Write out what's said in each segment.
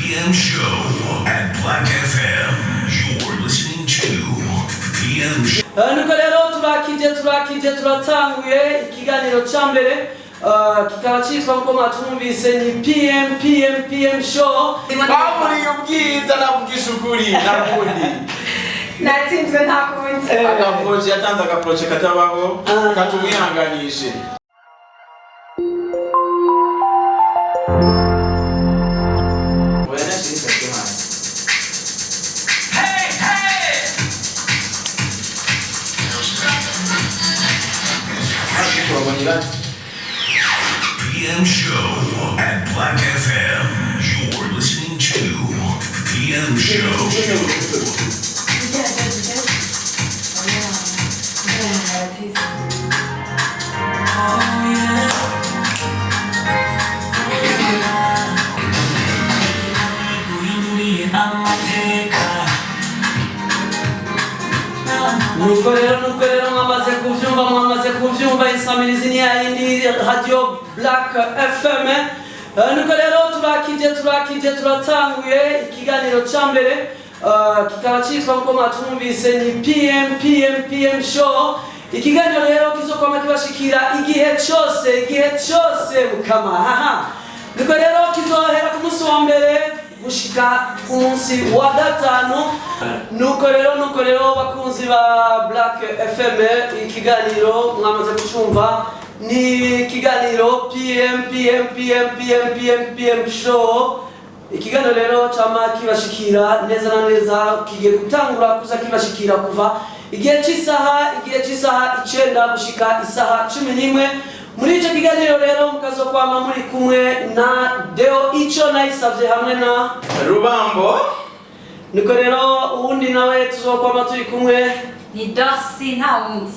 PM show at Black FM. You're listening to PM show. Nuko rero turakije turatanguye ikiganiro cyambere kikaba cyitwa ngo mwacumvise ni PM show. Bamuri ubwiza navugisha ukuri nakundi. Natsinzwe ntakunze. Agaproje yatanze agaproje katabaho katumwihanganishe. PM show at Black FM. You're listening to PM show. Nuko rero mwamaze kuvyumva insamirizi ni yindi radio Black FM. Nuko rero turakije turatanguye ikiganiro cyambere kikaba cyitwa ngo mwacumvise ni PM show. Ikiganiro rero kizokwama kibashikira igihe cyose mukama. Nuko rero kizohera ku munsi wa mbere gushika ku munsi wa gatanu. Nuko rero bakunzi ba Black FM, ikiganiro mwamaze kucumva ni ikiganiro PM show. Ikiganiro rero cyama kibashikira neza na neza, kigiye gutangura kuza kibashikira kuva igihe cy'isaha 9 gushika isaha 11. Muri icyo kiganiro rero mukazokwama muri kumwe na Deo Ico nayisavye hamwe na Rubambo. Niko rero ubundi nawe tuzokwama turi kumwe Ni Dorsi nta wundi.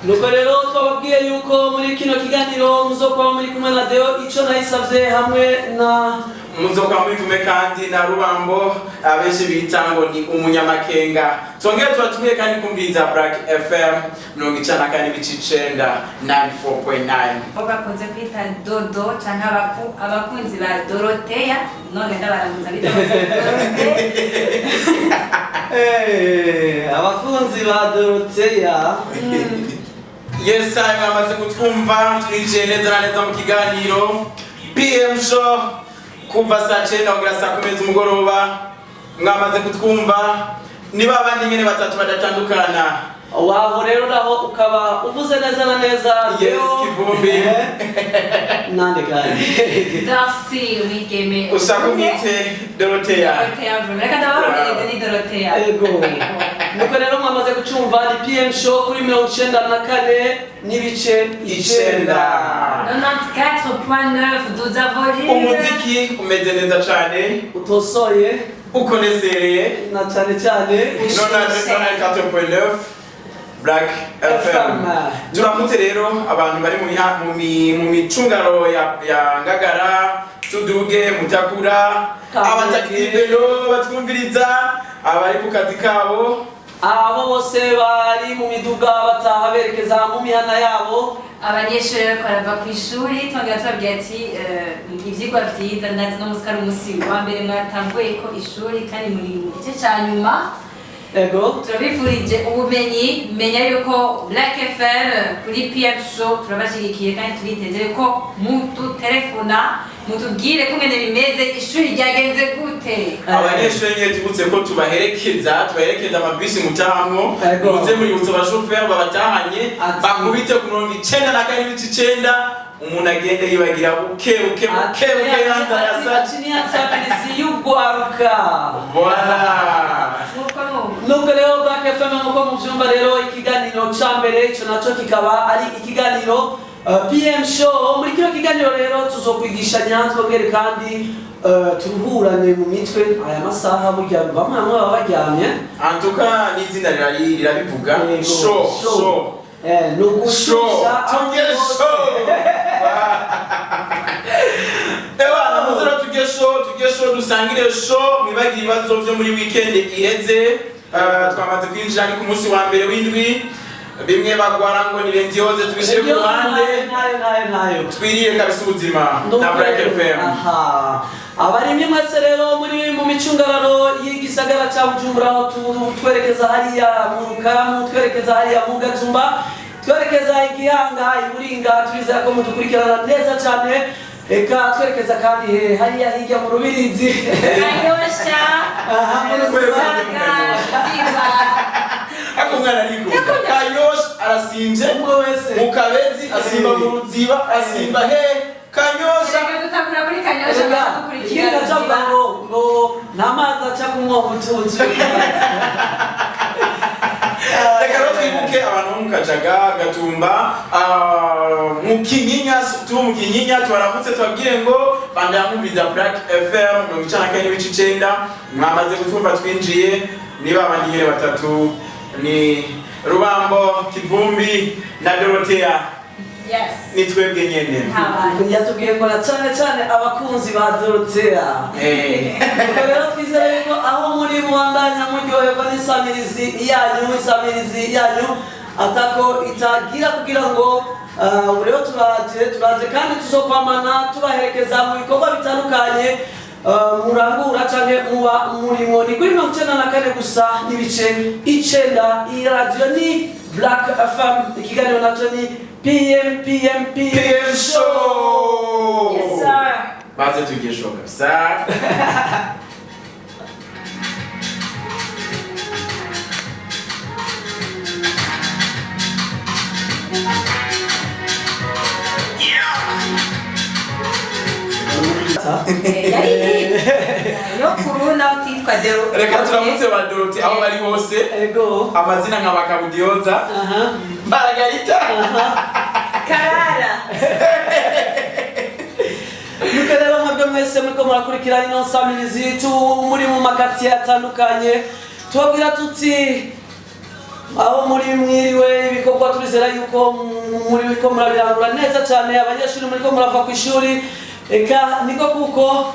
Nuko rero twababwiye yuko muri kino kiganiro muzokwama muri kumwe na Deo Ico nayisavye hamwe na Muzoka muri kumwe kandi na Rubambo abenshi bita ngo ni umunyamakenga. Twongere tubatumiye kandi kumviriza Black FM 94.9 94.9. Bakunze kwita Dodo cyangwa abakunzi ba Dorothea, none ndabaramuza abakunzi ba Dorothea. Yes, mwamaze kutwumva twinjiye neza na neza mu kiganiro PM show kuva saa 9 kugera saa 10 z'umugoroba. Mwamaze kutwumva ni babandi nyene batatu badatandukana. Waho rero naho ukaba uvuze neza na neza. Yes, Kivumbi. Nande kandi Dorsi wigeme. Ushaka umwite Dorothea. Reka ndabarongereze ni Dorothea. Ego. Nuko rero mwamaze gucumva ni PM show kuri 94 n'ibice 9. 94.9 Duzavoli. Umuziki umeze neza cyane, Utosoye, ukonesereye na cyane 94.9 Black FM. Turamutse rero abantu bari mu micungaro ya Ngagara, Tuduge, Mutakura, abataxi velo batwumviriza, abari ku kazi kabo, abo bose bari mu miduga bataha berekeza mu mihana yabo, abanyeshuri barava ku ishuri. Twongera tubabwira ati ivyigwa vyiza ndazi no musikari umusi wa mbere mwatanguye ko ishuri kandi muri mu gice cya nyuma. Ego Turabifurije ubumenyi, menya yuko Black FM kuri PM show turabashigikiye kandi turiteze ko mututelefona mutubwire kungene bimeze ishuri ryagenze gute. abanyeshuri nyine tubutse ko tubaherekeza amabisi mutahamwo, muze muributsa abashoferi babatahanye bakubite ku 94.9. Umuntu agende yibagira buke yanza yasabirizi y'ugwaruka. Voilà. Nuko rero Black FM nkuko muvyumva rero ikiganiro cyambere ico naco kikaba ari ikiganiro PM show. Muri kino kiganiro rero tuzokwigishanya twongere kandi turuhurane mu mitwe aya masaha burya bamwe baba baryamye. Antuka n'izina rirabivuga show. Nugushusha tugere show. Ewa namuzero tugere show dusangire show mwibagire ibibazo byo muri weekend iheze. Twamaze kwinjira ni ku munsi wa mbere w'indwi bimwe bagwara ngo ni lentioze tubishire ku ruhande nayo twiriye kabisa ubuzima na Black FM. aha abarimye mwese rero muri mu micungararo y'igisagara cya Bujumbura aho twerekeza hariya mu Rukaramu, twerekeza hariya mu Gatumba, twerekeza Igihanga, Iburinga, turizera ko mudukurikirana neza cyane. Eka twerekeza kandi hariya hirya mu Rubirizi Kanyosha. aha mu Rubirizi Ako mwana ariko Kanyosha arasimvye umwe wese mu Kabezi asimba mu Ruziba asimba he Kanyosha Dutangura kuri Kanyosha ikindi ndacavuga ngo nta mazi aca ku mwongo utunze. Reka rero twibuke abantu bo mu Kajaga, Gatumba, mu Kinyinya, mu Kinyinya twaramutse tubabwire ngo bandamumviriza Black FM 94.9 mwamaze gutwumva twinjiye niba abandi batatu ni Rubambo, Kivumbi na Dorothea. Yes. Ni twebwe nyene. Yatubwiye ngo cyane abakunzi ba Dorothea. Rero twizere ko aho muri Rwanda muryoherwa n'isamirizi yanyu atako itagira kugira ngo rero turaje kandi tuzokwamana tubaherekeza mu bikorwa bitandukanye murangura canke muba murimo ni kuri 94 gusa n'ibice 9. Iyi radio ni Black FM, ikiganiro naco ni PM Show. Yes sir. Baze tugiye show kabisa. Yo kuruna utitwa Dero. Reka turamutse ba Dorothea aho bari hose. Ego. Amazina nka Bakabudioza. Margarita. Karara. Nuko rero mwebwe mwese muriko murakurikira ino samirizi muri mu makatiye atandukanye tubabwira tuti aho muri mwiriwe ibikorwa turizera yuko muriko murabirangura neza cyane, abanyeshuri muriko murava ku ishuri eka niko kuko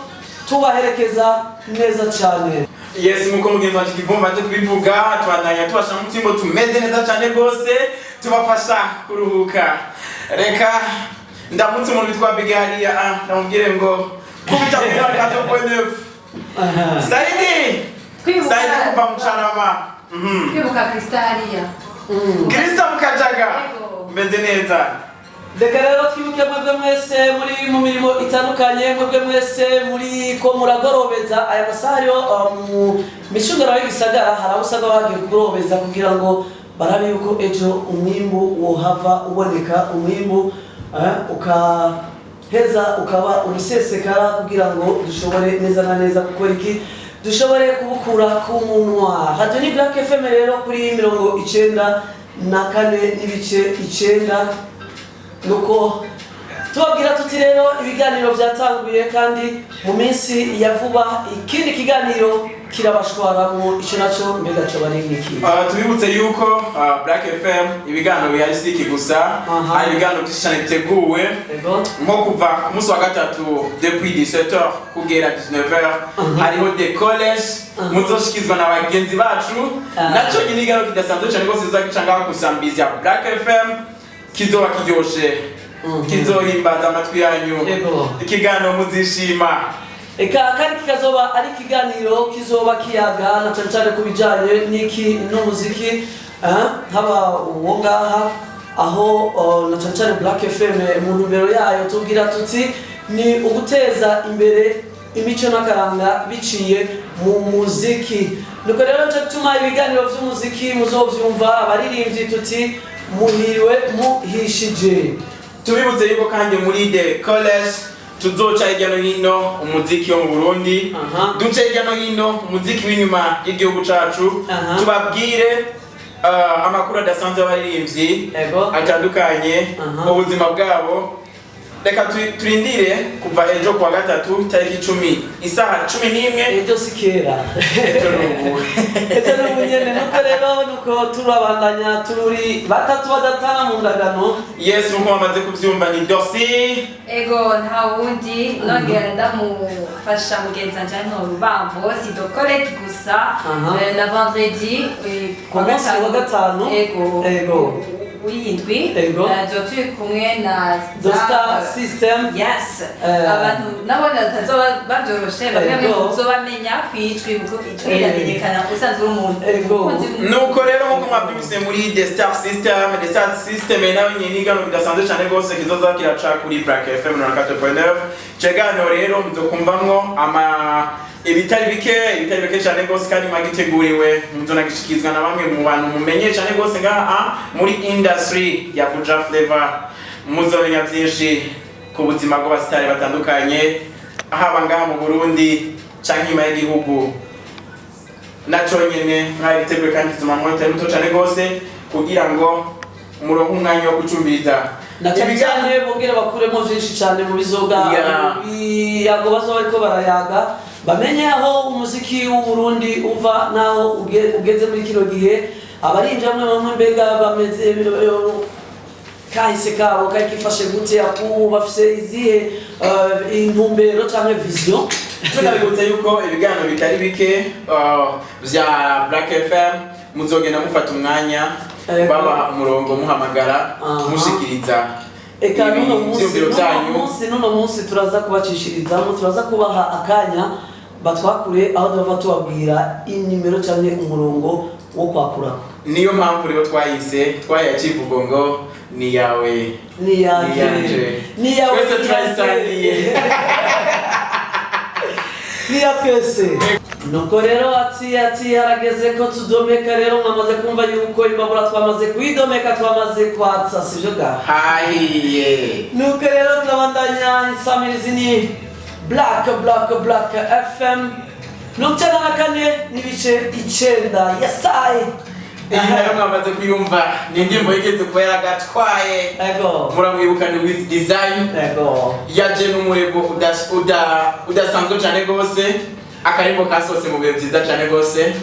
tubaherekeza neza cyane. Yes, muko mugenzi wacu Kivumba cyo twivuga twananya tubasha mutimbo tumeze neza cyane gose tubafasha kuruhuka. Reka ndamutse umuntu witwa Bigariya ndamubwire ngo kubita kwa 4.9 Saidi kuva mucanama Kwibuka Kristalia. Krista Mukajaga meze neza. Reka rero twibuke mwebwe mwese muri mu mirimo itandukanye, mwebwe mwese muri ko muragorobeza aya masaha mu micungano y'igisagara hari aho usanga bagiye kugorobeza kugira ngo barabe yuko ejo umwimbu wohava uboneka, umwimbu ukaheza ukaba urusesekara kugira ngo dushobore neza na neza gukora iki, dushobore kubukura ku munwa. Radio ni Black FM rero kuri 94 n'ibice 9. Nuko tubabwira tuti rero ibiganiro byatanguye kandi mu minsi ya vuba ikindi kiganiro kirabashwaramo ico naco mbega cyo bari niki. Tubibutse yuko Black FM ibiganiro byarisiki gusa hari ibiganiro byinshi biteguwe nko kuva ku munsi wa gatatu depuis 17h kugera 19h hariho de college muzoshikizwa na bagenzi bacu naco nyinigaro kidasanzwe cyane gose zizagicanga kusambiza Black FM kizoba kiryoshe kizohimbaza amatwi yanyu ikiganiro muzishima eka kandi kikazoba ari ikiganiro kizoba kiyaga na cyane ku bijanye n'iki n'umuziki haba uwo ngaha aho na cyane Black FM mu numero yayo tubwira tuti ni uguteza imbere imico n'akaranga biciye mu muziki. Nuko rero cyo gutuma ibiganiro by'umuziki muzovyumva abaririmbyi tuti muhiriwe muhishije. Tubibutse yuko kandi muri the college tuzoca hirya no hino umuziki wo mu Burundi, duce hirya no hino umuziki w'inyuma y'igihugu cacu, tubabwire amakuru adasanzwe y'abaririmbyi atandukanye ubuzima bwabo. Reka turindire kuva ejo kuwa gatatu tariki 10 isaha 11 ejo sikera ejo n'ubu nyene. Nuko rero nuko turabandanya turi batatu badatana mu ndagano. Yes, nuko bamaze kuvyumva ni Dosi Ego nta wundi nongera ndamufasha mugenzi wanje no Rubambo si dokore gusa na vendredi ku munsi wa gatanu ego w'indwi Ego. zo turi kumwe na The Star System. yes abantu nabo batazoba babyoroshe bamwe Ego. muzobamenya kwijwi kuko ijwi riramenyekana usanzwe uri umuntu Ego. umukunzi nuko rero nkuko mwabyumvise muri The Star System nawe nyine igano bidasanzwe cyane rwose kizoza kiraca kuri Black FM 94.9 cegano rero muzokumvamwo ibitari bike cyane rwose kandi magiteguriwe muzonagishikizwa na bamwe mu bantu mumenye cyane rwose ngaha muri industry ya Buja Flavor muzomenya byinshi ku buzima bw'abasitari batandukanye haba ngaha mu Burundi canke nyuma y'igihugu naco nyene mwagiteguye kandi tuma mwete muto cyane rwose kugira ngo muronke umwanya wo gucumbiriza na cyane bongera bakuremo byinshi cyane mu bizoga yago bazoba ariko barayaga bamenye aho umuziki w'u Burundi uva naho ugeze muri kino gihe abarinja bamwe mbega bameze kahise kabo kakifashe gute aku bafise izihe intumbero cyangwa vision tunabibutse yuko ibiganiro bitari bike vya Black FM muzogenda mufata umwanya baba umurongo muhamagara mushikiriza eka nuno munsi turaza kubacishirizamu turaza kubaha akanya batwakure aho dova tubabwira inimero cyangwa umurongo wo kwakura niyo mpamvu rero twayakivugo ngo ni yawe ni yanje twese turayisangiye ni ya twese nuko rero ati harageze ko tudomeka rero mwamaze kumva yuko imbabura twamaze kuyidomeka twamaze kwatsa sivyo ga hahiye nuko rero turabandanya insamirizi ni Black FM 94 n'ibice 9 yasaye iyi nayo mwamaze kuyumva ni indirimbo yigeze kuba yaragatwaye ego muramwibuka ni with design ego yaje n'umurego udasanzwe cyane rwose akarimbo kasose mu bihe byiza cyane rwose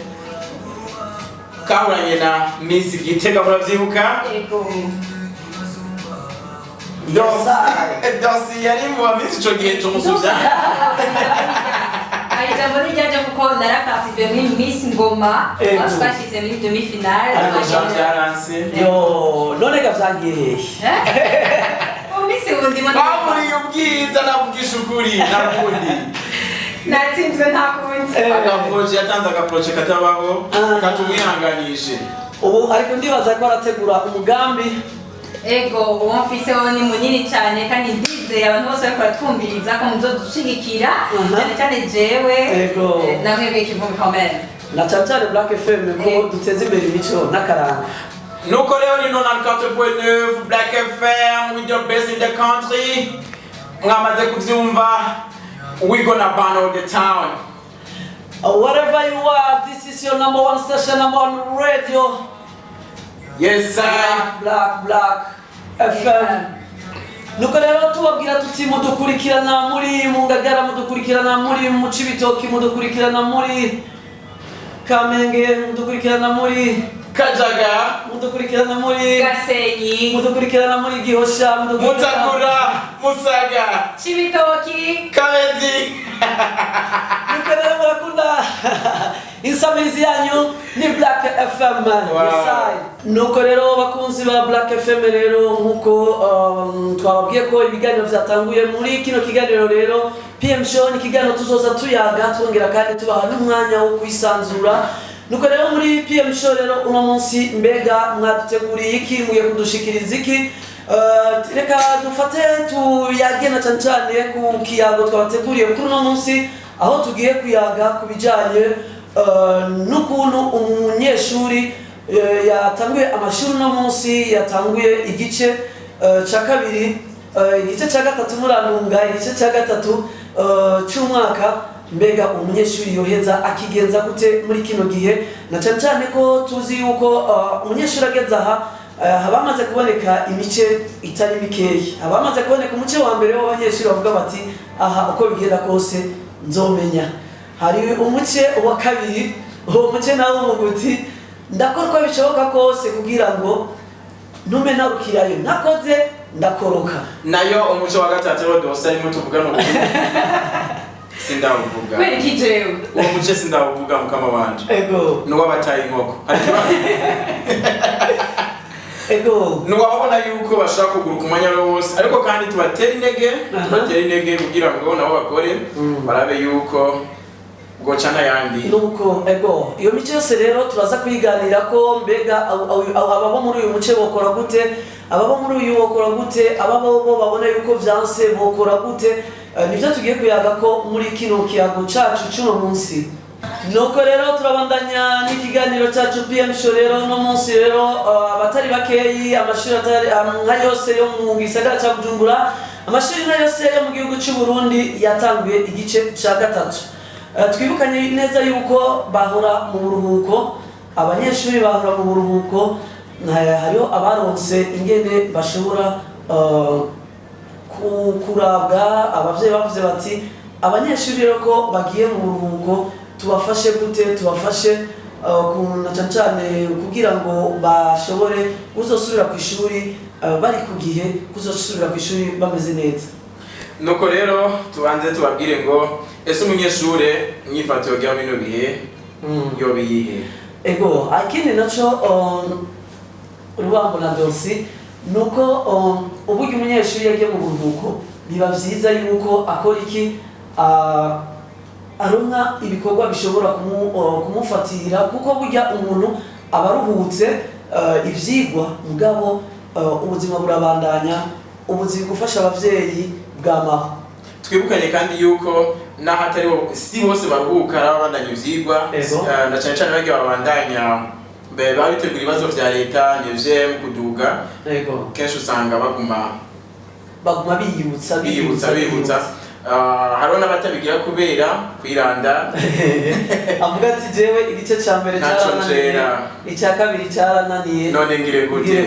kahuranye na Miss Gitega muravyibuka ego dosi yari mu Miss ico gihe cyo musuvya ijambo ryaje kuko naraparticipe muri Miss Ngoma twashyize muri demi finale yo none gavyangiye Miss ubundi bamuri ubwiza navugisha ukuri nabundi natsinzwe ntakunze agaproje yatanze agaproje katabaho katumwihanganishe ubu ariko ndibaza ko arategura umugambi ego umufise wo ni munini cyane kandi ndize abantu bose bariko batwumviriza ko muzodushigikira cyane cyane jewe namwe b'ikivugo kamere na cyane Black FM ko duteze imbere imico n'akaranga nuko rero ni 94.9 Black FM with your best in the country mwamaze kuvyumva we gonna burn all the town wherever you are this is your number one station number one radio yes sir Black FM nuko rero tubabwira tuti mudukurikirana muri mu Ngagara mudukurikirana muri mu Cibitoki mudukurikirana muri Kamenge mudukurikirana muri Kajaga mudukurikirana muri Gasenyi mudukurikirana muri Gihosha Mutakura Musaga Cibitoki Kabezi nuko rero murakunda insamirizi yanyu ni Black FM nuko rero bakunzi ba Black FM rero nkuko twababwiye ko ibiganiro byatanguye muri kino kiganiro rero PM Show ni kiganiro tuzoza tuyaga twongera kandi tubaha n'umwanya wo kwisanzura nuko rero muri PM Show rero uno munsi mbega mwaduteguriye iki muye kudushikiriza iki reka dufate tuyagena cyane ku kiyago twabateguriye kuri uno munsi aho tugiye kuyaga ku bijyanye n'ukuntu umunyeshuri yatanguye amashuri uno munsi yatanguye igice cya kabiri igice cya gatatu muranunga igice cya gatatu cy'umwaka mbega umunyeshuri yoheza akigenza gute muri kino gihe na cyane ko tuzi yuko umunyeshuri ageze aha habamaze kuboneka imice itari mikeya habamaze kuboneka umuce wa mbere w'abanyeshuri bavuga bati aha uko bigenda kose nzomenya hari umuce wa kabiri uwo muce nawe uvuga uti ndakora uko bishoboka kose kugira ngo ntume ntarukirayo nakoze ndakoroka nayo umuce wa gatatu rero dose arimo tuvuga no sindavuga kweli kijewe uwo muce sindavuga mukama wanje ego nuwa bataye inkoko ego ntiwababona yuko bashaka kuguruka umwanya wose ariko kandi tubatera intege kugira ngo nabo bakore barabe yuko goca n'ayandi nuko ego iyo mico yose rero turaza kuyiganira ko mbega ababo muri uyu muce bokora gute ababo muri uyu bokora gute ababo bo babona yuko vyanse bokora gute nivyo tugiye kuyaga ko muri kino kiyago cacu cuno munsi nuko rero turabandanya n'ikiganiro cyacu PM Show rero no munsi rero abatari bakeyi amashuri atari nka yose yo mu gisagara cya Bujumbura amashuri nka yose yo mu gihugu cy'u Burundi yatanguye igice cya gatatu twibukanye neza yuko bahora mu buruhuko abanyeshuri bahora mu buruhuko hariho abaronse ingene bashobora kurabwa abavyeyi bavuze bati abanyeshuri rero ko bagiye mu buruhuko tubafashe gute tubafashe cyane kugira ngo bashobore kuzosubira ku ishuri bari ku gihe kuzosubira ku ishuri bameze neza nuko rero tubanze tubabwire ngo ese umunyeshure myifatiro rya bino bihe yobiyihe ego ikindi naco urubambo na dosi nuko uburyo umunyeshuri yagiye mu buruhuko biba vyiza yuko akora iki aronka ibikorwa bishobora kumufatira kuko burya umuntu aba aruhutse ivyigwa mugabo ubuzima burabandanya ubuzima gufasha abavyeyi bwamaho twibukanye kandi yuko n'ahatari si bose baruhuka babandanya ivyigwa na cyane cyane bagiye babandanya baba bitegura ibibazo vya leta nevye mu kuduga kenshi usanga baguma biyibutsa hariho n'abatabigira kubera kwiranda avuga ati jewe igice ca mbere cyarananiye icya kabiri cyarananiye none ngire gute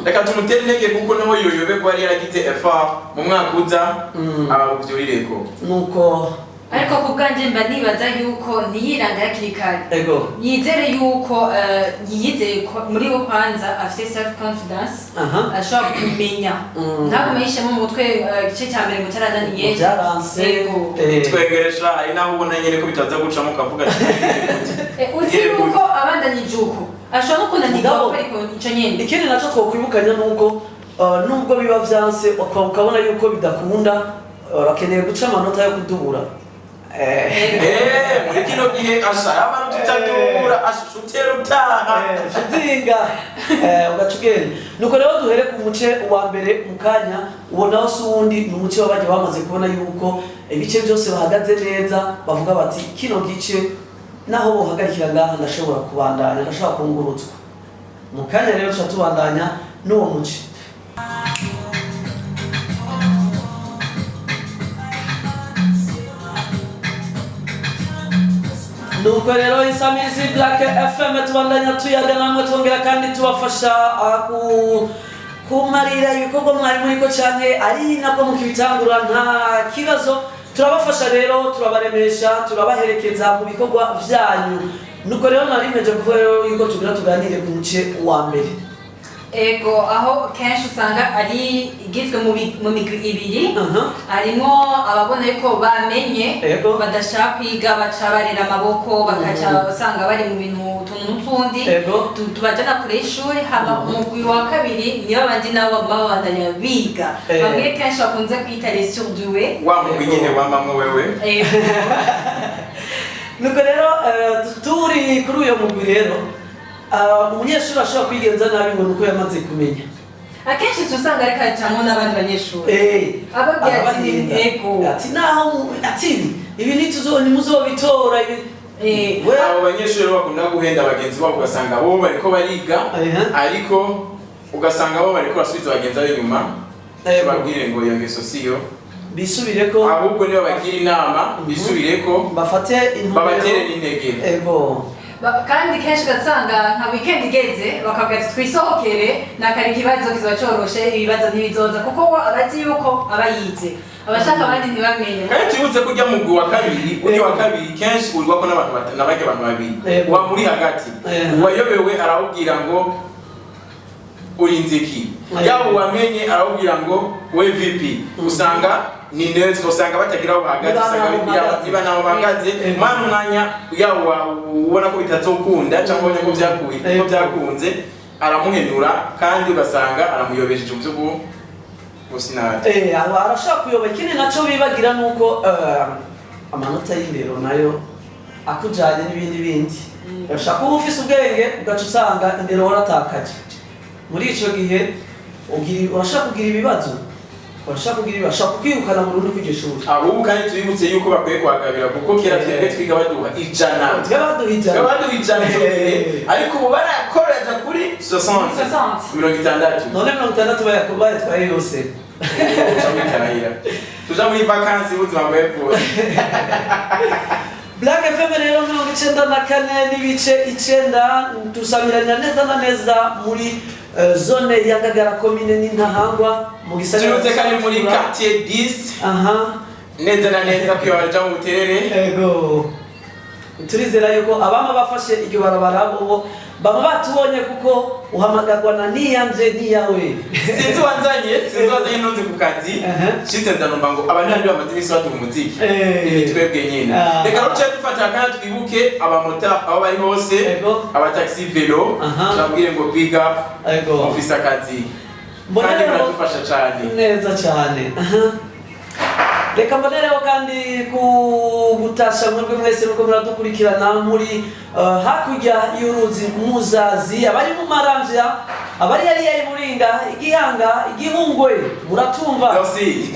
reka tumutere intege kuko naho yoyoberwa yari yaragize effort mu mwaka uza ababuvyurireko nuko ariko ku bwanjye mba nibaza yuko ntiyiranga hakiri kare ego yizere yuko yiyizeye muri we kwanza afite self confidence ashobora kumenya ntagumenyishemo mu mutwe igice cya mbere ngo cyarananiye byaranse twegeresha ari naho ubona nyene ko bitaza gucamo ukavuga uzi yuko abandanyije uko ashobora no kunanirwa ariko ico nyene ikindi naco twokwibukanya nuko nubwo biba vyanse ukabona yuko bidakunda bakeneye guca amanota yo kudubura muri kino gihe ashara abantu tutadubura ashutera utaha shutinga ugacugenda nuko rero duhere ku muce wa mbere mu kanya ubonaho si uwundi ni umuce w'abagiye bamaze kubona yuko ibice byose bahagaze neza bavuga bati kino gice naho bohagarikira ngaha ndashobora kubandanya ndashobora kungurutswa mu kanya rero tuca tubandanya n'uwo muce nuko rero isamizi Black FM tubandanya tuyaga namwe twongera kandi tubafasha kumarira ibikorwa mwari muriko canke ari nabwo mukibitangura nta kibazo turabafasha rero turabaremesha turabaherekeza mu bikorwa vyanyu nuko rero narimeje kuvuga yuko tugira tuganire ku muce wa mbere ego aho kenshi usanga ari igizwe mu migwi ibiri harimo ababona yuko bamenye badashaka kwiga baca barera amaboko bakaca usanga bari mu bintu n'utundi tubajana kure y'ishuri haba umugwi wa kabiri niyo abandi nabo babandanya biga bamwe kenshi bakunze kwita les surdoués wa mugwi nyene wamamwe wewe nuko rero turi kuri uyo mugwi rero umunyeshuri ashobora kwigenza nabi ngo nuko yamaze kumenya akenshi usanga ariko acamwo n'abandi banyeshuri ababwira ati ego ati naho ati ibi ntimuzobitora abo banyeshuri bakunda guhenda bagenzi babo ugasanga bo bariko bariga ariko ugasanga bo bariko basubiza bagenzi babo inyuma babwire ngo iyo ngeso siyo bisubireko ahubwo niyo bagira inama bisubireko babatere n'intege ego kandi kenshi ugasanga nka weekend igeze bakavuga ati twisohokere nakari ikibazo kizoba coroshe ibibazo ntibizoza kuko abazi yuko aba yize abashaka abandi ntibamenye kandi tubutse kujya mu gwa kabiri uri wa kabiri kenshi urwako n'abantu nabage abantu babiri wa muri hagati uwayobewe arawubwira ngo urinziki yabo wamenye arawubwira ngo we VP usanga ni neza usanga batagira aho bahagaze usanga niba naho bahagaze umwanya yawo ubona ko bitatokunda cyangwa ubona ko byakunze aramuhenura kandi ugasanga aramuyobejeje mu byo gusinari. arashaka kuyoba. ikindi nacyo bibagira nuko amanota y'indero nayo akujanye n'ibindi bindi. urashaka kuba ufise ubwenge ugaca usanga indero waratakaje. muri ico gihe urashaka kugira ibibazo, urashaka kwirukana burundu kw'iryo shuri. Ahubwo kandi tubibutse yuko bakwiye kuhagabira kuko kera twebwe twiga baduha ijana. Ariko ubu barakoreja kuri 60. none 60 bayatwaye yose. tuja muri vakansi ubuzima bwawe bwose. Black FM rero 94 n'ibice 9 tusabiranya neza na neza muri zone ya Ngagara commune n'Intahangwa mu gisagara kandi muri quartier 10 neza na neza kwibaja mu buterere. Ego turizera yuko abama bafashe iryo barabara bo baba batubonye kuko uhamagarwa na niyanje niyawe. sinzi wanzanye nonze ku kazi shitse nzanumva ngo abantu bandi bamaze imisi batuga umuziki twebwe nyine. Reka rero cyane dufatira kandi twibuke abamotari aho bari hose, abataxi velo turabwire ngo big up office akazi kandi baradufasha cyane neza cyane. Reka mbonereho kandi kugutasha mwebwe mwese muko muradukurikirana muri hakurya y'uruzi Muzazi, abari mu Maramvya, abari yari Muringa, Igihanga, Igihungwe, muratumva. Yosi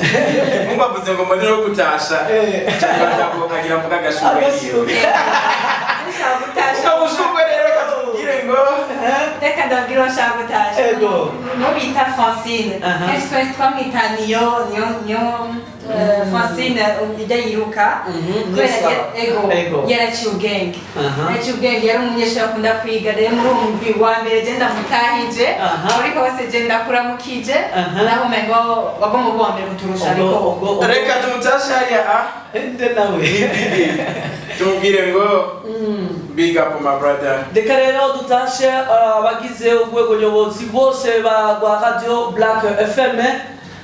mbavuze ngo mbonereho gutasha cyangwa ngo nkagira mvuga gashuke. Ushobora rero katubwire ngo reka ndabwira ushaka gutasha. No bita Francine. Qu'est-ce twamwita niyo Francine ijya yiruka kubera yaraciye ubwenge. Yari umunyeshuri akunda kwiga rero muri uwo mugwi wa mbere genda mutahije ariko bose genda kuramukije naho mengo wagomba kuba mbere kuturusha ariko reka tumutashe hariya ende nawe tumubwire ngo big up my brother. Reka rero dutashe abagize urwego nyobozi bose ba Radio Black FM.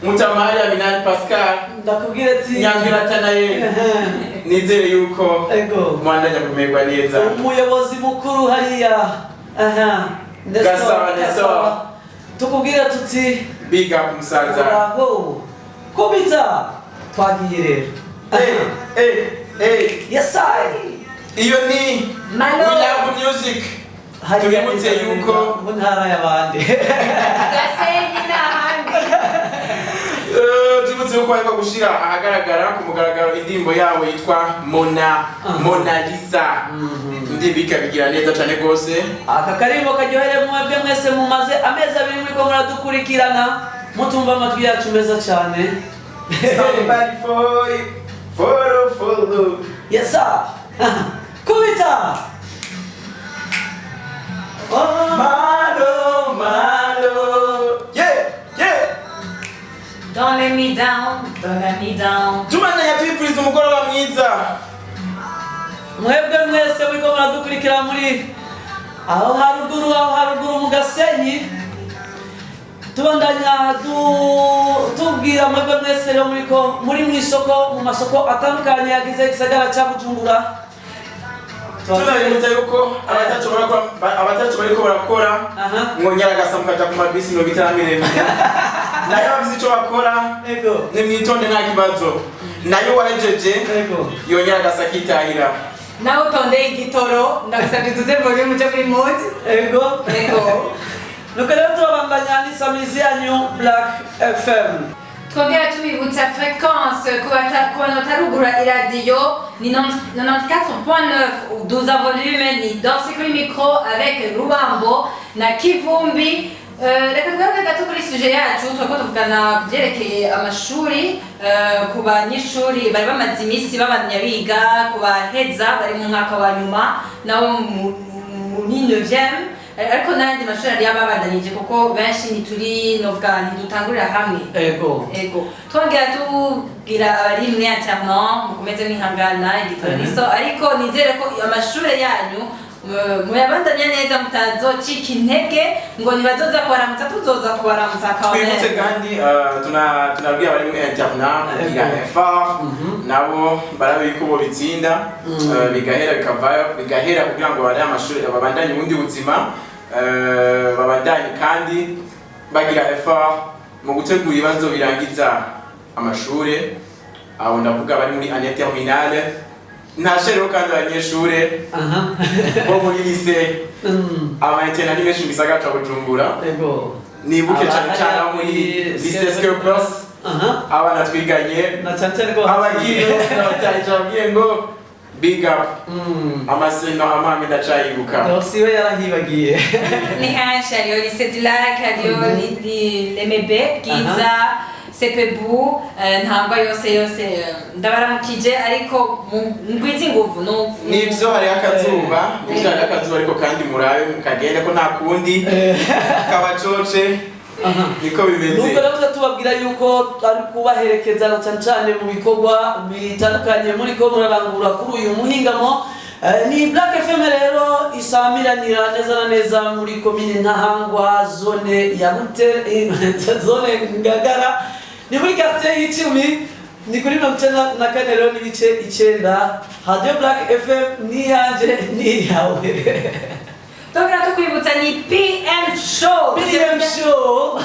Mutamari Aminani Pascal ndakubwira ati Nyangira Tanaye nizere yuko mwandanya kumerwa neza. Umuyobozi mukuru hariya Gasaba tukubwira tuti big up musaza. Bravo kubita twagiye rero. Yes I iyo ni We Love Music. Tubibutse yuko mu ntara y'abandi gasenyi n'ahandi tubibutse yuko ariko gushira ahagaragara ku mugaragaro indirimbo yawe yitwa Mona Lisa. Ndibika bigira neza cyane gose. Aka karimo karyohere mwebwe mwese mumaze amezi abiri muri ko muradukurikirana mutumva amatwi yacu meza cyane. Somebody follow. Yes sir. Kubita. Malo. Yeah. Don't let me down. Tumana yatwifuriza umugoroba mwiza. Mwebwe mwese muri ko muradukurikira muri aho haruguru mu Gasenyi. Tubandanya tubwira mwebwe mwese rero muri mu isoko mu masoko atandukanye yagize igisagara cya Bujumbura. Tunabibutsa yuko abatacu bariko barakora mwongera agasa mukaja ku mabisi 50 nayo bavuze ico bakora ni mwitonde nta kibazo nayo wahejeje yongera agasa kitahira nawe utondeye igitoro ndagusabye tuze volume muje muri mode nuko rero turabandanya n'isamizi yanyu Black FM. Twongera tubibutsa fréquence ku batarugura iradiyo ni 94.9 12 volume ni Danse kuri micro avec Rubambo na Kivumbi. Reka tugaruke gato kuri suje yacu twako tuvugana kubyerekeye amashuri ku banyeshuri bari bamaze iminsi babanya biga ku baheza bari mu mwaka wa nyuma nabo muri 9e ariko n'andi mashuri ari yababandanije kuko benshi ntituri novuga ntidutangurira hamwe. Ego twongera tubwira abari muri internat mukomeze mwihangana igitoro ariko nizere ko amashuri yanyu muyabandanya neza mutazocika intege ngo ntibazoza kubaramutsa tuzoza kubaramutsa twibutse kandi tunabwira abari muri internat kugira effort nabo barabiko bo bitsinda bigahera bikavayo bigahera kugira ngo bari amashuri babandanye ubundi buzima babandanye kandi bagira effort mu gutegura ibibazo birangiza amashure. Abo ndavuga bari muri année terminale, ntashe rero kandi abanyeshure bo muri lycée abayetena ni benshi mu gisagara ca Bujumbura. Nibuke cyane cyane muri lycée Scopus abana twiganye abagiye n'abatangije ngo big up amaseno amame ndacayibuka siwe yarahibagiye ni henshi hariyo lycée du lac, hariyo l'MB Bwiza, Sepebu, ntangwa yose ndabaramukije ariko ngwiza inguvu nivyo hari akazuba ariko kandi murabe mukagenda ko nta kundi kabacoce niko bimeze. Nubwo rero tubabwira yuko ari kubaherekeza na cyane mu bikorwa bitandukanye muri ko murarangura kuri uyu muhingamo. Ni Black FM rero isamiranira neza na neza muri komine Ntahangwa, zone ya Butere, zone Ngagara, ni muri quartier y'Icumi, ni kuri 94 rero n'ibice 9. Radio Black FM ni yanje ni yawe. Tokera tukwibutsa ni PM show. PM show.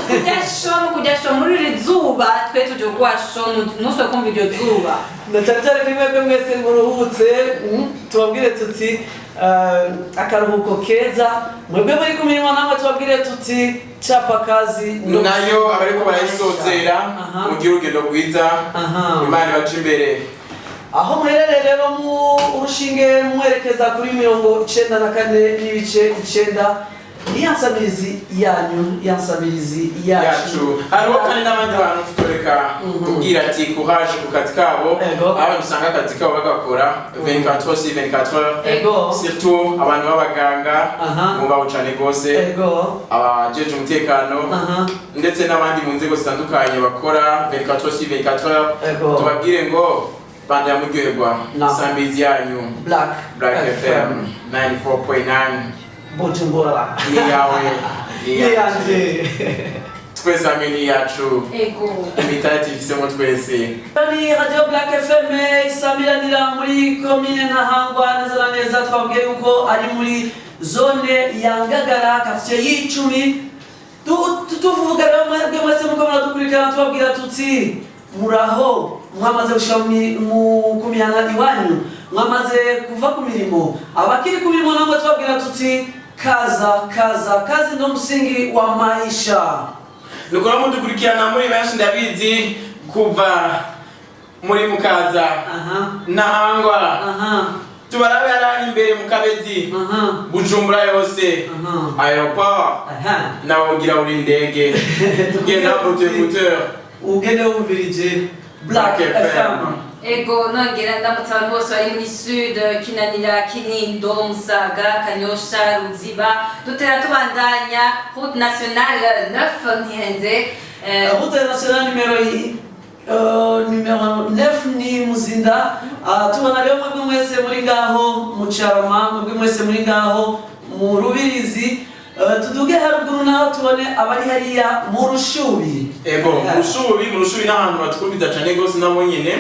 Kujya show muri rizuba twe tuje kwa show nuso kumva iryo zuba. Ndacyari kimwe mwese muruhutse tubabwire tuti akaruhuko keza mwebwe muri kumirimo namwe tubabwire tuti chapa kazi nayo abariko barayisozera mu gihugu rwiza Imana baca imbere. Aho muherereye rero mu urushinge mwerekeza kuri 94 n'ibice 9 yansabirizi yanyu yansabirizi yacu. Hariho kandi n'abandi bantu tutoreka kubwira ati kuhaje ku kazi kabo aba dusanga akazi kabo bagakora 24/24 surtout abantu b'abaganga mu bawucane gose abajeje umutekano ndetse n'abandi mu nzego zitandukanye bakora 24/24 tubabwire ngo banda muryoherwa sambizi yanyu Black FM 94.9 Bujumbura ni yawe ni yanje twese ameni yacu imitati ifisemo twese. Ni Radio Black FM isamiranira muri komine Ntahangwa neza na neza twabwiye yuko ari muri zone ya Ngagara quartier y'Icumi. Tuvuga rero mwese muko muradukurikirana tubabwira tuti muraho mwamaze gushika mu kumihana iwanyu mwamaze kuva ku mirimo abakiri ku mirimo namwe tubabwira tuti kazi ndo msingi wa maisha. Nukora mudukurikirana muri benshi ndabizi kuva muri Mukaza Ntahangwa tubarabe yarani imbere mu Kabezi Bujumbura yose aeroport nawe ugira uri indege tugenda moteur ugende wumvirije Black FM. Ego nongera ndamutsa abantu bose bari muri Sud, Kinanira, Kinindo, Musaga, Kanyosha, Ruziba, dutera tubandanya route nationale 9 ntihenze. Route nationale numero 9 ni Muzinda. Tubona rero mwebwe mwese muri ngaho mu Carama, mwebwe mwese muri ngaho mu Rubirizi. Tuduge haruguru naho tubone abari hariya mu Rushubi. Ego mu Rushubi n'ahantu batwumvira cyane gose nabo nyine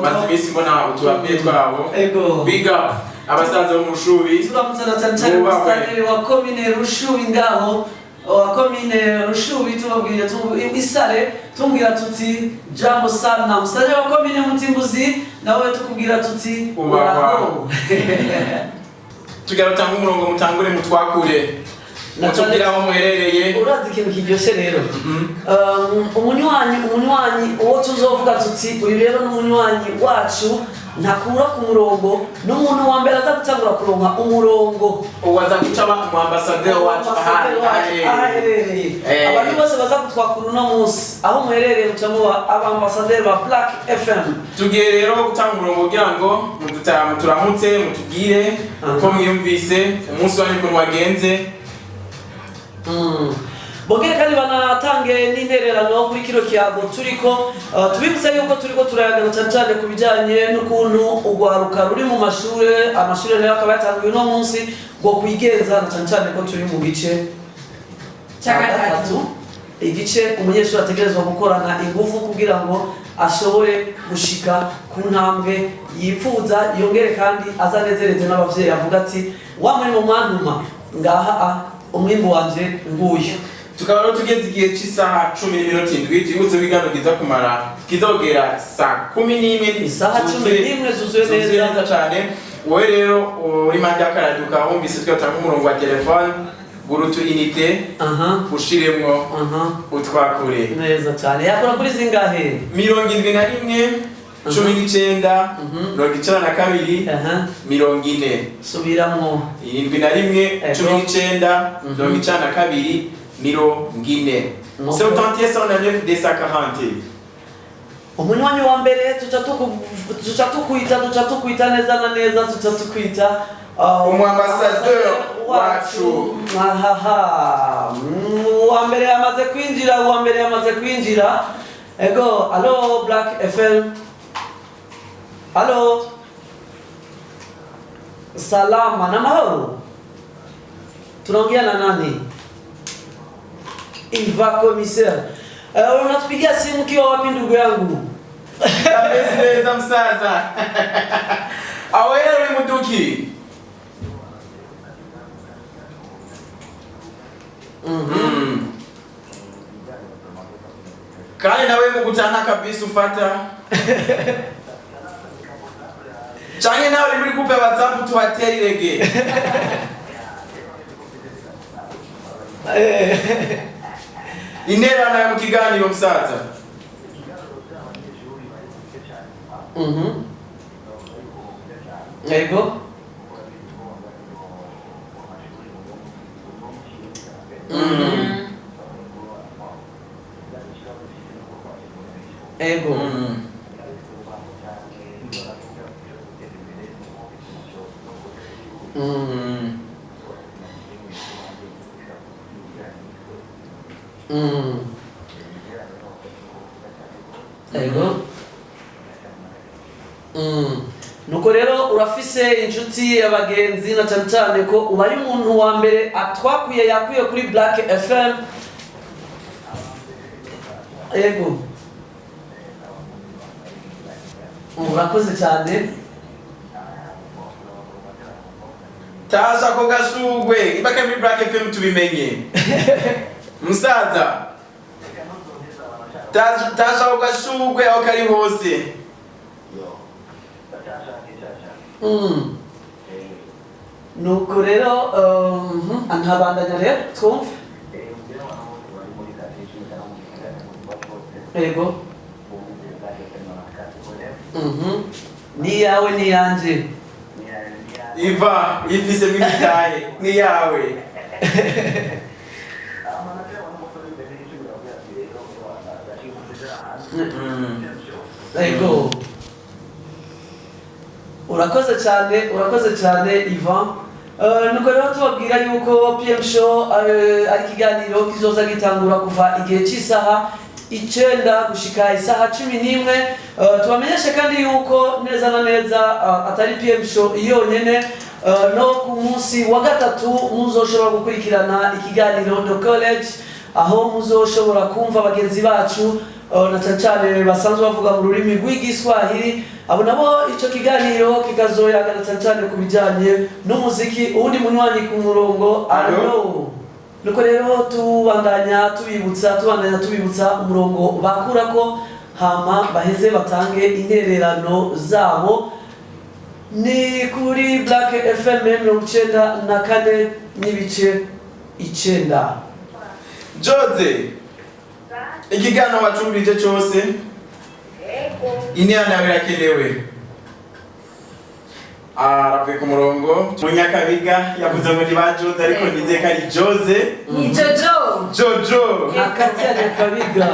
maze bisi mbona utubabye twabo. Big up abasaza bo mu Rushubi turamutsa cyane mustari wa komine Rushubi ngaho wa komine Rushubi tubabwira isare tumbwira tuti jambo sana mustari wa komine Mutimbuzi nawe tukubwira tuti ubaho. Tugarutanga umurongo mutangure mutwakure Natubwira aho muherereye. Urazi ikintu kiryoshe rero. Umunywanyi uwo tuzovuga tuti uyu rero n'umunywanyi wacu ntakura ku murongo n'umuntu wa mbere aza gutangura kuronka umurongo uwaza gucaba mu ambassadeur wacu aherereye. Abantu bose baza kutwakura uno munsi aho muherereye mucamo abambassadeur ba Black FM. Tugiye rero gutanga umurongo kugira ngo turamutse mutubwire uko mwiyumvise umunsi wanyu ukuntu wagenze. Bogere kandi banatange n'intererano kuri kiro kiyago turiko tubibutsa yuko turiko turayagana cyane ku bijanye n'ukuntu ugwaruka ruri mu amashure rero akaba yatangiye no munsi ngo kwigenza cyane ko turi mu gice cya gatatu igice umunyeshuri ategerezwa gukorana ingufu kugira ngo ashobore gushika ku ntambwe yifuza yongere kandi azanezereze n'abavyeyi avuga ati wa muri mu mwanduma ngaha umwimbu wanje nguyu. tukaba rero tugeze igihe cy'isaha 10:07 twibutse wigano kiza kumara kizogera saa 11 Isaha 11 zuzuye neza cyane. Wowe rero uri mande akaraduka wumvise twatanga umurongo wa telefone gurutu inite ushiremwo utwakure neza cyane. Yakora kuri zingahe? 71 19 92 40 subiramo 71 19 92 40 71 240. umunywanyi wa mbere tuca tukwita neza na neza, tuca tukwita umwambasaderi wacu. Uwa mbere yamaze kwinjira, ego. Allo Black FM, allo, salama na mahoro, tunaongea na nani? Iva commissaire. Unatupigia simu kiwa wapi ndugu yangu? Neza msaza. Awele muduki. Kani nawe mukutana kabisa ufata. Change nawe uri kupe WhatsApp tuwatere rege. Inera nawe mu kiganiro musaza. Ego. Ego. Ego. Nuko rero urafise inshuti y'abagenzi na cyane ko uba ari umuntu wa mbere atwakuye yakuye kuri Black FM. Ego. Urakoze cyane. Taza ko gasugwe ibaka muri Black FM tubimenye. Musaza. Taza ko gasugwe aho kari hose. Nuko rero antabandanya rero twumve. Ego. Ni yawe ni yanje. Iva ifise mimitaye ni yawe. Ego. Urakoze cyane Ivan. Nuko rero tubabwira yuko PM Show ari kiganiro kizoza gitangura kuva igihe cy'isaha 9 gushika isaha 11. Tubamenyeshe kandi yuko neza na neza atari PM Show yonyene, no ku munsi wa gatatu muzoshobora gukurikirana ikiganiro The College, aho muzoshobora kumva abagenzi bacu na cyane basanzwe bavuga mu rurimi rw'igiswahili. Abo nabo ico kiganiro kikazoyagana cyane ku bijanye n'umuziki. Ubundi munywanyi ku murongo. Allo. Nuko rero tubandanya tubibutsa umurongo bakurako hama baheze batange intererano zabo. Ni kuri Black FM 94 n'ibice 9. Jose. Ikiganiro wacumvirije cyose. Inea nawe yakelewe. Aravuye ku murongo. Munyakabiga yavuze ngo ba Jose ariko nize kari Jose. Ni Jojo. Akatia Nyakabiga.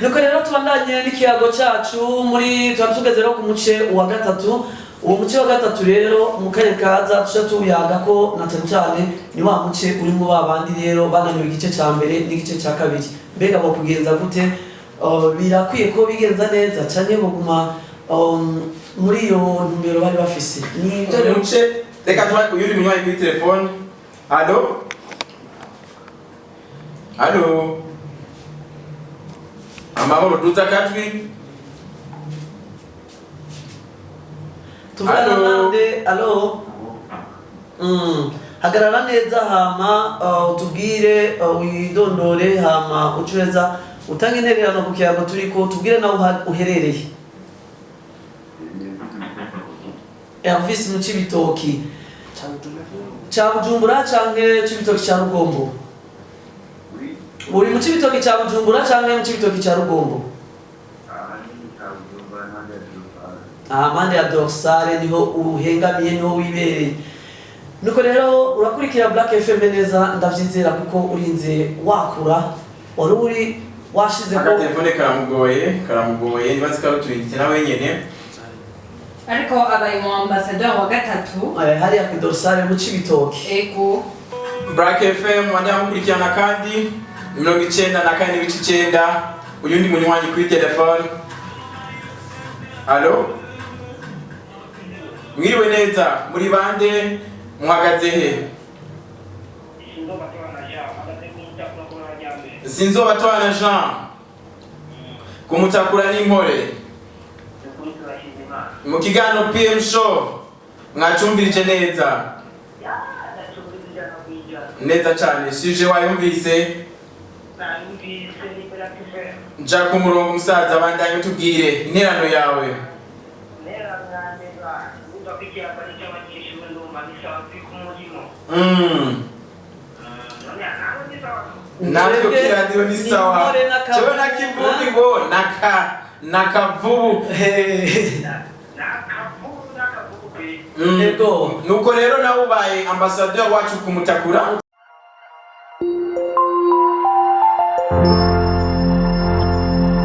Nuko rero tubandanye n'ikiyago cyacu muri tugeze rero ku muce wa gatatu. Uwo muce wa gatatu rero mu kanya kaza tuca tuyaga ko na cyane ni wa muce uri mu babandi rero bananiwe igice cya mbere n'igice cya kabiri. Mbega bo kugenza gute? Birakwiye ko bigenza neza cyane buguma muri iyo numero bari bafise. Ni ibyo rero muce reka tuba uyuri munywayi kuri telefone. Allo? Allo? Amahoro duta katwi. Tuvugana nande. Allo. hagarara neza hama utubwire widondore hama ucureza utanga intererano ku kiyago turiko tubwire nawe uherereye. Elvis mu Cibitoki ca Bujumbura canke Cibitoki ca Rugombo? Uri mu Cibitoki ca Bujumbura canke mu Cibitoki ca Rugombo? Mande ya dorsale niho uhengamiye niho wibereye. Nuko rero urakurikira Black FM neza ndavyizera kuko urinze wakura uri washize ko telefone karamugoye nibazi ko turinze nawe nyene ariko abaye mu ambassadeur wa gatatu hari ya dorsale mu Cibitoki. Ego Black FM wanyamukurikirana kandi 94.9 uyundi munywanyi kuri telefone. Allo mwiriwe neza muri bande muhagaze he? Sinzobatwana Jean kumutakura n'impore mu kiganiro PM show mwacumbirije neza cyane sije wayumvise nja ku murongo musaza bandanye tubwire interano yawe. Natwe kiradio ni sawa. Chewe na kivugi ngo nakavubu. Ego nuko rero nawe ubaye ambassadeur wacu kumutakura.